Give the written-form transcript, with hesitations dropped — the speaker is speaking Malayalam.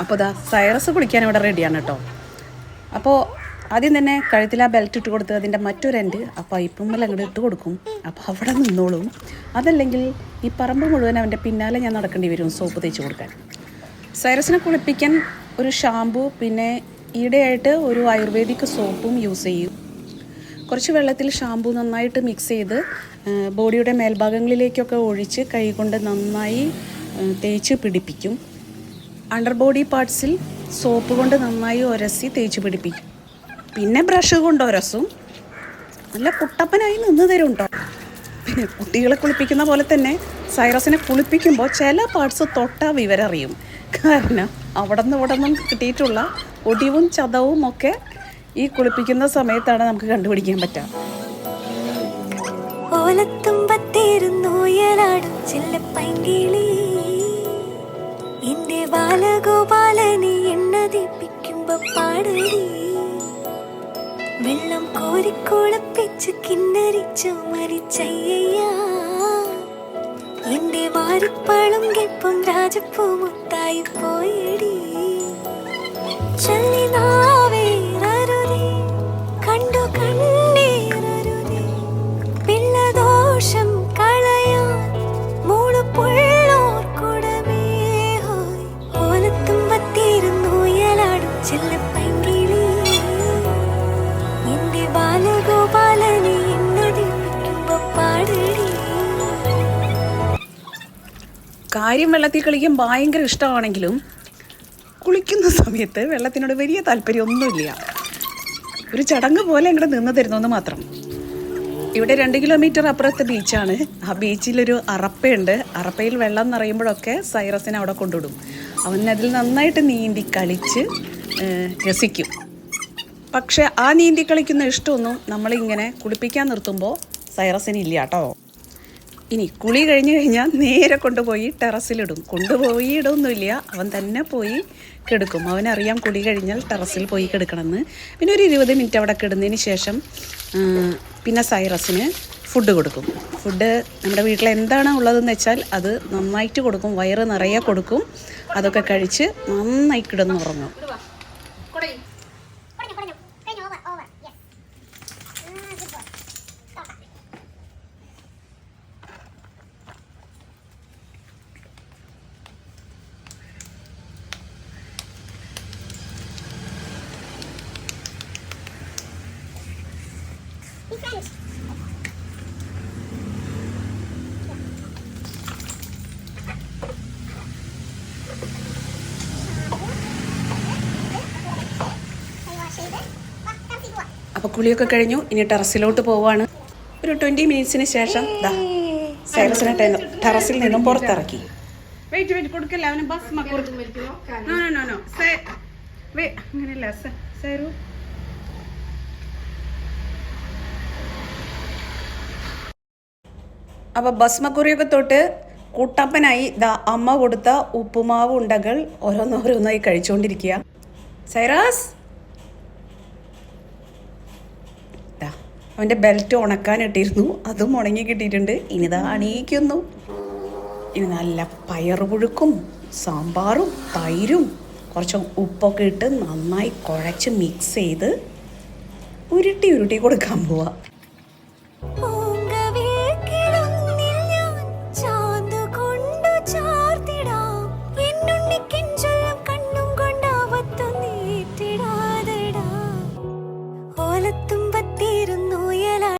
അപ്പോൾ ഇതാ സൈറസ് കുളിക്കാൻ ഇവിടെ റെഡിയാണ് കേട്ടോ. അപ്പോൾ ആദ്യം തന്നെ കഴുത്തിൽ ആ ബെൽറ്റ് ഇട്ട് കൊടുത്ത് അതിൻ്റെ മറ്റൊരു എൻഡ് ആ പൈപ്പുമ്മൽ അങ്ങോട്ട് ഇട്ട് കൊടുക്കും. അപ്പോൾ അവിടെ നിന്നോളും. അതല്ലെങ്കിൽ ഈ പറമ്പ് മുഴുവൻ അവൻ്റെ പിന്നാലെ ഞാൻ നടക്കേണ്ടി വരും സോപ്പ് തേച്ച് കൊടുക്കാൻ. സൈറസിനെ കുളിപ്പിക്കാൻ ഒരു ഷാമ്പു, പിന്നെ ഈടെയായിട്ട് ഒരു ആയുർവേദിക് സോപ്പും യൂസ് ചെയ്യും. കുറച്ച് വെള്ളത്തിൽ ഷാമ്പു നന്നായിട്ട് മിക്സ് ചെയ്ത് ബോഡിയുടെ മേൽഭാഗങ്ങളിലേക്കൊക്കെ ഒഴിച്ച് കൈ കൊണ്ട് നന്നായി തേച്ച് പിടിപ്പിക്കും. അണ്ടർ ബോഡി പാർട്സിൽ സോപ്പ് കൊണ്ട് നന്നായി ഉരസി തേച്ച് പിടിപ്പിക്കും. പിന്നെ ബ്രഷ് കൊണ്ട് ഉരസും. നല്ല കുട്ടപ്പനായി നിന്ന് തരും കേട്ടോ. പിന്നെ കുട്ടികളെ കുളിപ്പിക്കുന്ന പോലെ തന്നെ സൈറസിനെ കുളിപ്പിക്കുമ്പോൾ ചില പാർട്സ് തൊട്ടാൽ വിവരറിയും. കാരണം അവിടെ നിന്നും കിട്ടിയിട്ടുള്ള ഒടിവും ചതവും ഒക്കെ ഈ കുളിപ്പിക്കുന്ന സമയത്താണ് നമുക്ക് കണ്ടുപിടിക്കാൻ പറ്റുക. എന്റെ ബാലഗോപാലനെ എണ്ണതിപ്പിക്കുമ്പോ പാടടി വെള്ളം കോരിക്കുളപ്പിച്ച് കിന്നരിച്ചു മരിച്ചയ്യ എന്റെ വാരിപ്പാളും കെപ്പും രാജപ്പൂ മുത്തായി പോയടി ചല്ലിനാവേറരുതേ കണ്ടു കണ്ണീരരുതേ പിള്ളദോഷം കളയാൻ മൂളു പുള്ളോർ കുടമേ ഹോയ് ഓലത്തുമ്പത്തിരുന്നു യലാടും ചെല്ലപ്പൈങ്കിളി എന്റെ ബാലഗോപാലനെ എന്നതിപ്പിക്കുമ്പോ പാടടി. കാര്യം വെള്ളത്തിൽ കളിക്കാൻ ഭയങ്കര ഇഷ്ടമാണെങ്കിലും കുളിക്കുന്ന സമയത്ത് വെള്ളത്തിനോട് വലിയ താല്പര്യമൊന്നുമില്ല. ഒരു ചടങ്ങ് പോലെ അങ്ങോട്ട് നിന്ന് തരുന്നെന്ന് മാത്രം. ഇവിടെ 2 കിലോമീറ്റർ അപ്പുറത്തെ ബീച്ചാണ്. ആ ബീച്ചിലൊരു അറപ്പയുണ്ട്. അറപ്പയിൽ വെള്ളം നിറയുമ്പോഴൊക്കെ സൈറസിനെ അവിടെ കൊണ്ടുവിടും. അവനതിൽ നന്നായിട്ട് നീന്തി കളിച്ച് രസിക്കും. പക്ഷെ ആ നീന്തി കളിക്കുന്ന ഇഷ്ടമൊന്നും നമ്മളിങ്ങനെ കുളിപ്പിക്കാൻ നിർത്തുമ്പോൾ സൈറസിനില്ല കേട്ടോ. ഇനി കുളി കഴിഞ്ഞ് കഴിഞ്ഞാൽ നേരെ കൊണ്ടുപോയി ടെറസിലിടും. കൊണ്ടുപോയി ഇടൊന്നുമില്ല, അവൻ തന്നെ പോയി കിടക്കും. അവനറിയാം കുളി കഴിഞ്ഞാൽ ടെറസിൽ പോയി കിടക്കണമെന്ന്. പിന്നെ ഒരു 20 മിനിറ്റ് അവിടെ കിടന്നതിന് ശേഷം പിന്നെ സൈറസിന് ഫുഡ് കൊടുക്കും. ഫുഡ് നമ്മുടെ വീട്ടിൽ എന്താണ് ഉള്ളതെന്ന് വെച്ചാൽ അത് നന്നായിട്ട് കൊടുക്കും. വയറ് നിറയെ കൊടുക്കും. അതൊക്കെ കഴിച്ച് നന്നായി കിടന്നുറങ്ങും. അപ്പോൾ കുളിയൊക്കെ കഴിഞ്ഞു. ഇനി ടെറസിലോട്ട് പോവാണ്. ഒരു 20 മിനിറ്റ്സിന് ശേഷം സൈറസിനെ ടെറസിൽ നിന്നും പുറത്തിറക്കി. വെയിറ്റ് കൊടുക്കല്ല, അവന് ബസ് അങ്ങനെയല്ല സൈറു. അപ്പോൾ ഭസ്മക്കുറിയൊക്കെ തൊട്ട് കുട്ടപ്പനായി അമ്മ കൊടുത്ത ഉപ്പുമാവ് ഉണ്ടകൾ ഓരോന്നോരോന്നായി കഴിച്ചുകൊണ്ടിരിക്കുക. സൈറാസ് അവൻ്റെ ബെൽറ്റ് ഉണക്കാനിട്ടിരുന്നു, അതും ഉണങ്ങി കിട്ടിയിട്ടുണ്ട്. ഇനിതാ അണിയിക്കുന്നു. ഇനി നല്ല പയറുപുഴുക്കും സാമ്പാറും തൈരും കുറച്ച് ഉപ്പൊക്കെ ഇട്ട് നന്നായി കുഴച്ച് മിക്സ് ചെയ്ത് ഉരുട്ടി കൊടുക്കാൻ പോവാ. ും